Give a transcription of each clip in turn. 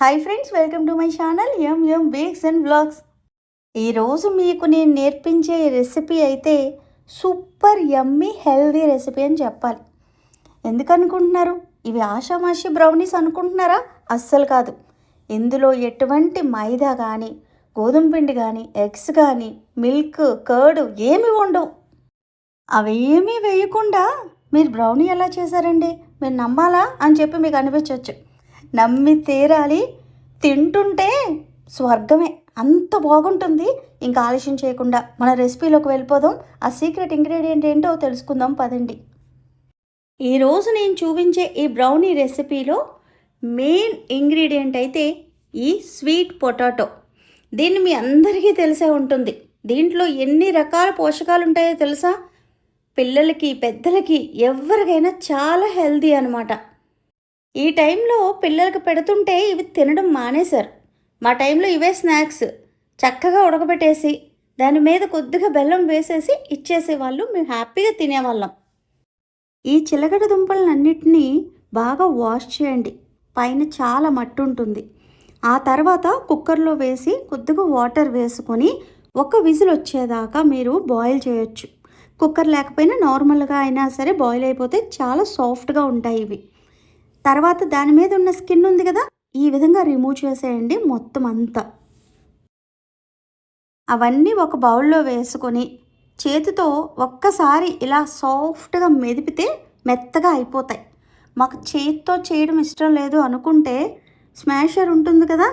Hi friends, welcome to my channel M bakes and vlogs. ఈరోజు మీకు నేను నేర్పించే రెసిపీ అయితే సూపర్ యమ్మీ హెల్దీ రెసిపీ అని చెప్పాలి. ఎందుకు అనుకుంటున్నారు? ఇవి ఆషామాషి బ్రౌనీస్ అనుకుంటున్నారా? అస్సలు కాదు. ఇందులో ఎటువంటి మైదా కానీ, గోధుమ పిండి కానీ, ఎగ్స్ కానీ, మిల్క్, కర్డ్ ఏమి ఉండవు. అవేమీ వేయకుండా మీరు బ్రౌనీ ఎలా చేశారండి? మీరు నమ్మాలా అని చెప్పి మీకు అనిపించవచ్చు. నమ్మి తీరాలి. తింటుంటే స్వర్గమే, అంత బాగుంటుంది. ఇంకా ఆలస్యం చేయకుండా మన రెసిపీలోకి వెళ్ళిపోదాం. ఆ సీక్రెట్ ఇంగ్రీడియంట్ ఏంటో తెలుసుకుందాం పదండి. ఈరోజు నేను చూపించే ఈ బ్రౌనీ రెసిపీలో మెయిన్ ఇంగ్రీడియంట్ అయితే ఈ స్వీట్ పొటాటో. దీన్ని మీ అందరికీ తెలిసే ఉంటుంది. దీంట్లో ఎన్ని రకాల పోషకాలు ఉంటాయో తెలుసా? పిల్లలకి, పెద్దలకి, ఎవరికైనా చాలా హెల్దీ అనమాట. ఈ టైంలో పిల్లలకి పెడుతుంటే ఇవి తినడం మానేశారు. మా టైంలో ఇవే స్నాక్స్. చక్కగా ఉడకబెట్టేసి దాని మీద కొద్దిగా బెల్లం వేసేసి ఇచ్చేసేవాళ్ళు. మేము హ్యాపీగా తినేవాళ్ళం. ఈ చిలకడ దుంపలన్నింటినీ బాగా వాష్ చేయండి. పైన చాలా మట్టి ఉంటుంది. ఆ తర్వాత కుక్కర్లో వేసి కొద్దిగా వాటర్ వేసుకొని ఒక విజిల్ వచ్చేదాకా మీరు బాయిల్ చేయొచ్చు. కుక్కర్ లేకపోయినా నార్మల్గా అయినా సరే బాయిల్ అయిపోతే చాలా సాఫ్ట్గా ఉంటాయి ఇవి. తర్వాత దాని మీద ఉన్న స్కిన్ ఉంది కదా, ఈ విధంగా రిమూవ్ చేసేయండి మొత్తం అంతా. అవన్నీ ఒక బౌల్లో వేసుకొని చేతితో ఒక్కసారి ఇలా సాఫ్ట్గా మెదిపితే మెత్తగా అయిపోతాయి. మాకు చేతితో చేయడం ఇష్టం లేదు అనుకుంటే స్మాషర్ ఉంటుంది కదా,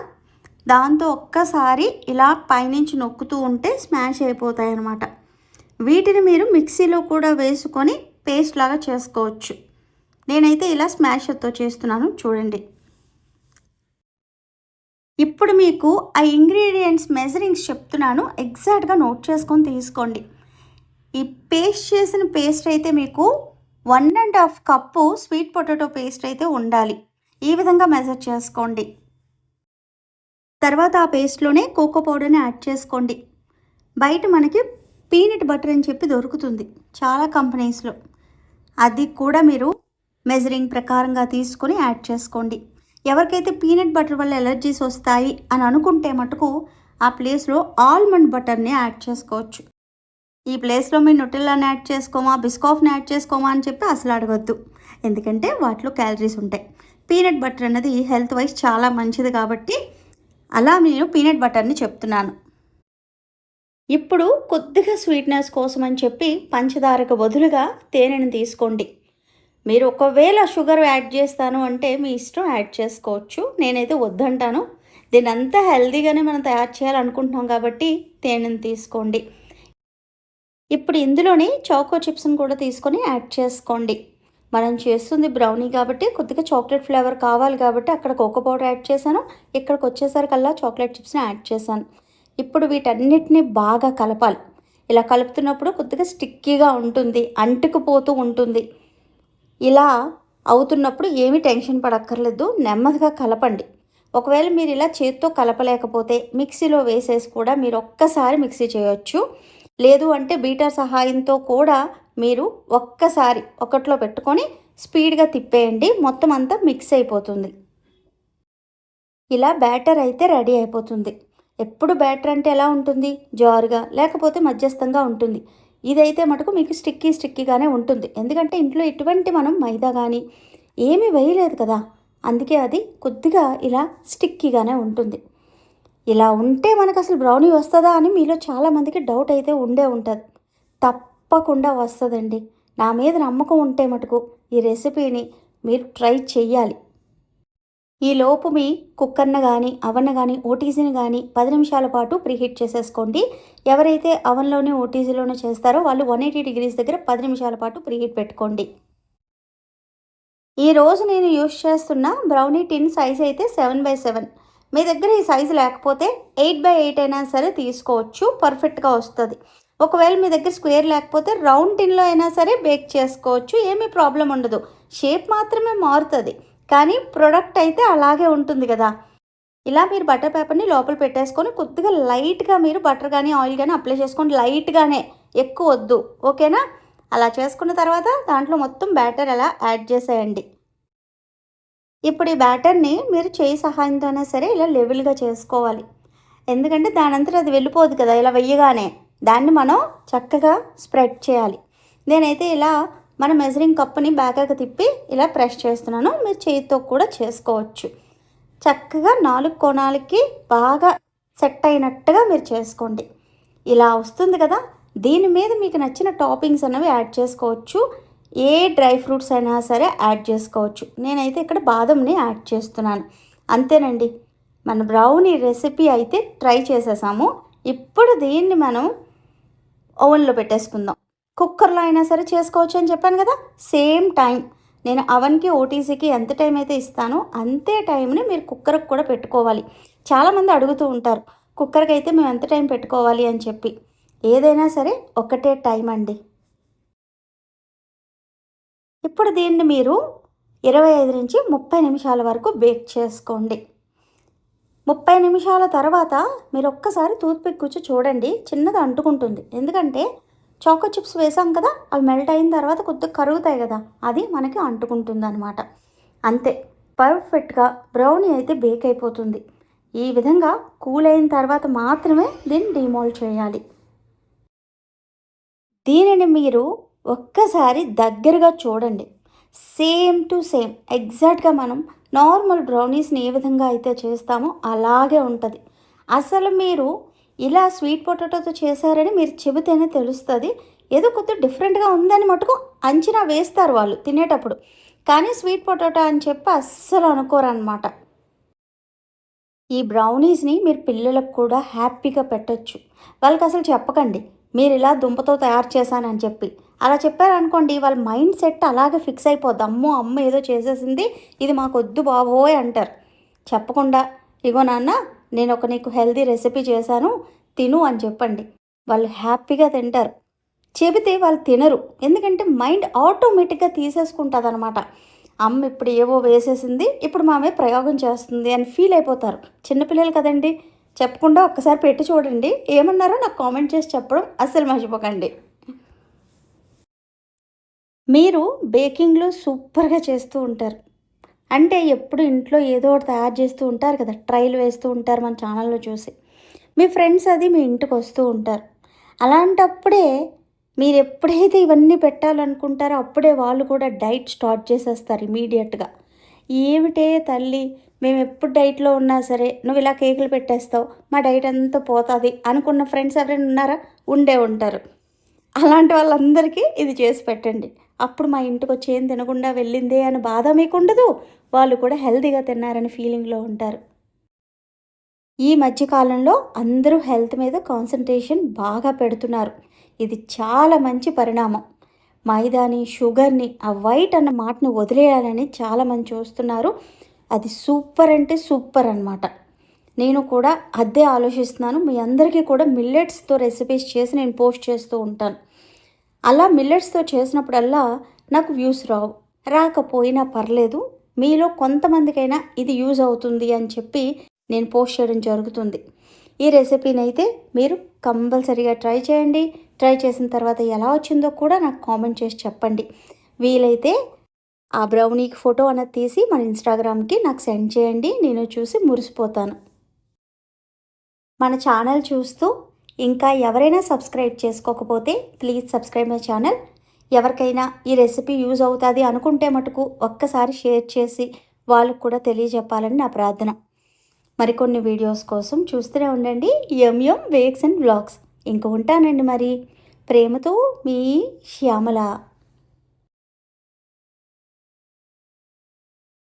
దాంతో ఒక్కసారి ఇలా పైనుంచి నొక్కుతూ ఉంటే స్మాష్ అయిపోతాయి అన్నమాట. వీటిని మీరు మిక్సీలో కూడా వేసుకొని పేస్ట్ లాగా చేసుకోవచ్చు. నేనైతే ఇలా స్మాషర్తో చేస్తున్నాను, చూడండి. ఇప్పుడు మీకు ఆ ఇంగ్రీడియంట్స్ మెజరింగ్స్ చెప్తున్నాను, ఎగ్జాక్ట్గా నోట్ చేసుకొని తీసుకోండి. ఈ పేస్ట్ చేసిన పేస్ట్ అయితే మీకు 1.5 కప్పు స్వీట్ పొటాటో పేస్ట్ అయితే ఉండాలి. ఈ విధంగా మెజర్ చేసుకోండి. తర్వాత ఆ పేస్ట్లోనే కోకో పౌడర్ని యాడ్ చేసుకోండి. బయట మనకి పీనట్ బటర్ అని చెప్పి దొరుకుతుంది చాలా కంపెనీస్లో. అది కూడా మీరు మెజరింగ్ ప్రకారంగా తీసుకొని యాడ్ చేసుకోండి. ఎవరికైతే పీనట్ బటర్ వల్ల ఎలర్జీస్ వస్తాయి అని అనుకుంటే మటుకు ఆ ప్లేస్లో ఆల్మండ్ బటర్ని యాడ్ చేసుకోవచ్చు. ఈ ప్లేస్లో మీరు నుటెల్లాని యాడ్ చేసుకోమా, బిస్కాఫ్ని యాడ్ చేసుకోమా అని చెప్పి అసలు అడగద్దు. ఎందుకంటే వాటిలో క్యాలరీస్ ఉంటాయి. పీనట్ బటర్ అన్నది హెల్త్ వైజ్ చాలా మంచిది కాబట్టి అలా నేను పీనట్ బటర్ని చెప్తున్నాను. ఇప్పుడు కొద్దిగా స్వీట్నెస్ కోసం అని చెప్పి పంచదారకు బదులుగా తేనెను తీసుకోండి. మీరు ఒకవేళ షుగర్ యాడ్ చేస్తాను అంటే మీ ఇష్టం, యాడ్ చేసుకోవచ్చు. నేనైతే వద్దంటాను. దీని అంతా హెల్తీగానే మనం తయారు చేయాలనుకుంటున్నాం కాబట్టి తేనెను తీసుకోండి. ఇప్పుడు ఇందులోనే చాకో చిప్స్ని కూడా తీసుకొని యాడ్ చేసుకోండి. మనం చేస్తుంది బ్రౌనీ కాబట్టి కొద్దిగా చాక్లెట్ ఫ్లేవర్ కావాలి కాబట్టి అక్కడ కోకో పౌడర్ యాడ్ చేశాను. ఇక్కడికి వచ్చేసరికల్లా చాక్లెట్ చిప్స్ని యాడ్ చేశాను. ఇప్పుడు వీటన్నిటిని బాగా కలపాలి. ఇలా కలుపుతున్నప్పుడు కొద్దిగా స్టిక్కీగా ఉంటుంది, అంటుకుపోతూ ఉంటుంది. ఇలా అవుతున్నప్పుడు ఏమీ టెన్షన్ పడక్కర్లేదు, నెమ్మదిగా కలపండి. ఒకవేళ మీరు ఇలా చేత్తో కలపలేకపోతే మిక్సీలో వేసేసి కూడా మీరు ఒక్కసారి మిక్సీ చేయొచ్చు. లేదు అంటే బీటర్ సహాయంతో కూడా మీరు ఒక్కసారి ఒకట్లో పెట్టుకొని స్పీడ్గా తిప్పేయండి, మొత్తం అంతా మిక్స్ అయిపోతుంది. ఇలా బ్యాటర్ అయితే రెడీ అయిపోతుంది. ఎప్పుడు బ్యాటర్ అంటే ఎలా ఉంటుంది? జారుగా లేకపోతే మధ్యస్థంగా ఉంటుంది. ఇదైతే మటుకు మీకు స్టిక్కీగానే ఉంటుంది. ఎందుకంటే ఇంట్లో ఎటువంటి మనం మైదా కానీ ఏమీ వేయలేదు కదా, అందుకే అది కొద్దిగా ఇలా స్టిక్కీగానే ఉంటుంది. ఇలా ఉంటే మనకు అసలు బ్రౌనీ వస్తుందా అని మీలో చాలామందికి డౌట్ అయితే ఉంటుంది. తప్పకుండా వస్తుందండి. నా మీద నమ్మకం ఉంటే మటుకు ఈ రెసిపీని మీరు ట్రై చెయ్యాలి. ఈలోపు మీ కుక్కర్ని కానీ అవన్న కానీ ఓటీజీని కానీ 10 నిమిషాల పాటు ప్రీహీట్ చేసేసుకోండి. ఎవరైతే అవన్లోనే ఓటీజీలోనే చేస్తారో వాళ్ళు 180 డిగ్రీస్ దగ్గర 10 నిమిషాల పాటు ప్రీహీట్ పెట్టుకోండి. ఈరోజు నేను యూస్ చేస్తున్న బ్రౌనీ టిన్ సైజ్ అయితే 7x7. మీ దగ్గర ఈ సైజు లేకపోతే 8x8 అయినా సరే తీసుకోవచ్చు, పర్ఫెక్ట్గా వస్తుంది. ఒకవేళ మీ దగ్గర స్క్వేర్ లేకపోతే రౌండ్ టిన్లో అయినా సరే బేక్ చేసుకోవచ్చు, ఏమీ ప్రాబ్లం ఉండదు. షేప్ మాత్రమే మారుతుంది కానీ ప్రొడక్ట్ అయితే అలాగే ఉంటుంది కదా. ఇలా మీరు బటర్ పేపర్ని లోపల పెట్టేసుకొని కొద్దిగా లైట్గా మీరు బటర్ కానీ ఆయిల్ కానీ అప్లై చేసుకోండి. లైట్గానే, ఎక్కువ వద్దు, ఓకేనా? అలా చేసుకున్న తర్వాత దాంట్లో మొత్తం బ్యాటర్ అలా యాడ్ చేసేయండి. ఇప్పుడు ఈ బ్యాటర్ని మీరు చేయి సహాయంతోనే సరే ఇలా లెవెల్గా చేసుకోవాలి. ఎందుకంటే దానంతట అది వెళ్ళిపోదు కదా ఇలా వెయ్యగానే. దాన్ని మనం చక్కగా స్ప్రెడ్ చేయాలి. నేనైతే ఇలా మన మెజరింగ్ కప్పుని బ్యాక్కి తిప్పి ఇలా ప్రెస్ చేస్తున్నాను. మీరు చేతితో కూడా చేసుకోవచ్చు. చక్కగా 4 కోణాలకి బాగా సెట్ అయినట్టుగా మీరు చేసుకోండి. ఇలా వస్తుంది కదా, దీని మీద మీకు నచ్చిన టాపింగ్స్ అనేవి యాడ్ చేసుకోవచ్చు. ఏ డ్రై ఫ్రూట్స్ అయినా సరే యాడ్ చేసుకోవచ్చు. నేనైతే ఇక్కడ బాదంని యాడ్ చేస్తున్నాను. అంతేనండి, మన బ్రౌనీ రెసిపీ అయితే ట్రై చేసేసాము. ఇప్పుడు దీన్ని మనం ఓవెన్లో పెట్టేసుకుందాం. కుక్కర్లో అయినా సరే చేసుకోవచ్చు అని చెప్పాను కదా. సేమ్ టైం నేను అవన్కి ఓటీసీకి ఎంత టైం అయితే ఇస్తానో అంతే టైంని మీరు కుక్కర్కి కూడా పెట్టుకోవాలి. చాలామంది అడుగుతూ ఉంటారు కుక్కర్కి అయితే మేము ఎంత టైం పెట్టుకోవాలి అని చెప్పి. ఏదైనా సరే ఒకటే టైం అండి. ఇప్పుడు దీన్ని మీరు 25 నుంచి 30 నిమిషాల వరకు బేక్ చేసుకోండి. 30 నిమిషాల తర్వాత మీరు ఒక్కసారి టూత్పిక్ గుచ్చి చూడండి, చిన్నది అంటుకుంటుంది. ఎందుకంటే చాకో చిప్స్ వేసాం కదా, అవి మెల్ట్ అయిన తర్వాత కొద్దిగా కరుగుతాయి కదా, అది మనకి అంటుకుంటుంది అనమాట. అంతే, పర్ఫెక్ట్గా బ్రౌనీ అయితే బేక్ అయిపోతుంది. ఈ విధంగా కూల్ అయిన తర్వాత మాత్రమే దీన్ని డిమోల్డ్ చేయాలి. దీనిని మీరు ఒక్కసారి దగ్గరగా చూడండి. సేమ్ టు సేమ్ ఎగ్జాక్ట్గా మనం నార్మల్ బ్రౌనీస్ని ఏ విధంగా అయితే చేస్తామో అలాగే ఉంటుంది. అసలు మీరు ఇలా స్వీట్ పొటాటోతో చేశారని మీరు చెబితేనే తెలుస్తుంది. ఏదో కొద్దిగా డిఫరెంట్గా ఉందని మటుకు అంచనా వేస్తారు వాళ్ళు తినేటప్పుడు, కానీ స్వీట్ పొటాటో అని చెప్పి అస్సలు అనుకోరన్నమాట. ఈ బ్రౌనీస్ని మీరు పిల్లలకు కూడా హ్యాపీగా పెట్టచ్చు. వాళ్ళకి అసలు చెప్పకండి మీరు ఇలా దుంపతో తయారు చేశానని చెప్పి. అలా చెప్పారనుకోండి వాళ్ళ మైండ్ సెట్ అలాగే ఫిక్స్ అయిపోద్ది. అమ్మో అమ్మ ఏదో చేసేసింది, ఇది మాకు వద్దు బాబోయ్ అంటారు. చెప్పకుండా ఇగో నాన్న నేను నీకు హెల్తీ రెసిపీ చేశాను తిను అని చెప్పండి, వాళ్ళు హ్యాపీగా తింటారు. చెబితే వాళ్ళు తినరు, ఎందుకంటే మైండ్ ఆటోమేటిక్గా తీసేసుకుంటుంది అనమాట. అమ్మ ఇప్పుడు ఏవో వేసేసింది, ఇప్పుడు మామే ప్రయోగం చేస్తుంది అని ఫీల్ అయిపోతారు. చిన్నపిల్లలు కదండి, చెప్పకుండా ఒక్కసారి పెట్టి చూడండి, ఏమన్నారో నాకు కామెంట్ చేసి చెప్పడం అస్సలు మర్చిపోకండి. మీరు బేకింగ్లో సూపర్గా చేస్తూ ఉంటారు అంటే ఎప్పుడు ఇంట్లో ఏదో ఒకటి తయారు చేస్తూ ఉంటారు కదా, ట్రైల్ వేస్తూ ఉంటారు మన ఛానల్లో చూసి. మీ ఫ్రెండ్స్ అది మీ ఇంటికి వస్తూ ఉంటారు. అలాంటప్పుడే మీరు ఎప్పుడైతే ఇవన్నీ పెట్టాలనుకుంటారో అప్పుడే వాళ్ళు కూడా డైట్ స్టార్ట్ చేసేస్తారు ఇమీడియట్గా. ఏమిటే తల్లి మేము ఎప్పుడు డైట్లో ఉన్నా సరే నువ్వు ఇలా కేకులు పెట్టేస్తావు, మా డైట్ అంతా పోతుంది అనుకున్న ఫ్రెండ్స్ ఎవరైనా ఉన్నారా? ఉండే ఉంటారు. అలాంటి వాళ్ళందరికీ ఇది చేసి పెట్టండి. అప్పుడు మా ఇంటికి వచ్చి ఏం తినకుండా వెళ్ళిందే అని బాధ మీకు ఉండదు, వాళ్ళు కూడా హెల్తీగా తిన్నారని ఫీలింగ్లో ఉంటారు. ఈ మధ్యకాలంలో అందరూ హెల్త్ మీద కాన్సన్ట్రేషన్ బాగా పెడుతున్నారు. ఇది చాలా మంచి పరిణామం. మైదాని షుగర్ని ఆ వైట్ అన్న మాటని వదిలేయాలని చాలామంది చూస్తున్నారు. అది సూపర్ అంటే సూపర్ అన్నమాట. నేను కూడా అదే ఆలోచిస్తున్నాను. మీ అందరికీ కూడా మిల్లెట్స్తో రెసిపీస్ చేసి నేను పోస్ట్ చేస్తూ ఉంటాను. అలా మిల్లెట్స్తో చేసినప్పుడల్లా నాకు వ్యూస్ రాకపోయినా పర్లేదు, మీలో కొంతమందికైనా ఇది యూజ్ అవుతుంది అని చెప్పి నేను పోస్ట్ చేయడం జరుగుతుంది. ఈ రెసిపీని అయితే మీరు కంపల్సరీగా ట్రై చేయండి. ట్రై చేసిన తర్వాత ఎలా వచ్చిందో కూడా నాకు కామెంట్ చేసి చెప్పండి. వీలైతే ఆ బ్రౌనీకి ఫోటో అన్నది తీసి మన ఇన్స్టాగ్రామ్కి నాకు సెండ్ చేయండి, నేను చూసి మురిసిపోతాను. మన ఛానల్ చూస్తూ ఇంకా ఎవరైనా సబ్స్క్రైబ్ చేసుకోకపోతే ప్లీజ్ సబ్స్క్రైబ్ మై ఛానల్. ఎవరికైనా ఈ రెసిపీ యూజ్ అవుతుంది అనుకుంటే మటుకు ఒక్కసారి షేర్ చేసి వాళ్ళకు కూడా తెలియజెప్పాలని నా ప్రార్థన. మరికొన్ని వీడియోస్ కోసం చూస్తూనే ఉండండి యమ్ వేక్స్ అండ్ వ్లాగ్స్. ఇంక ఉంటానండి మరి. ప్రేమతో మీ శ్యామల.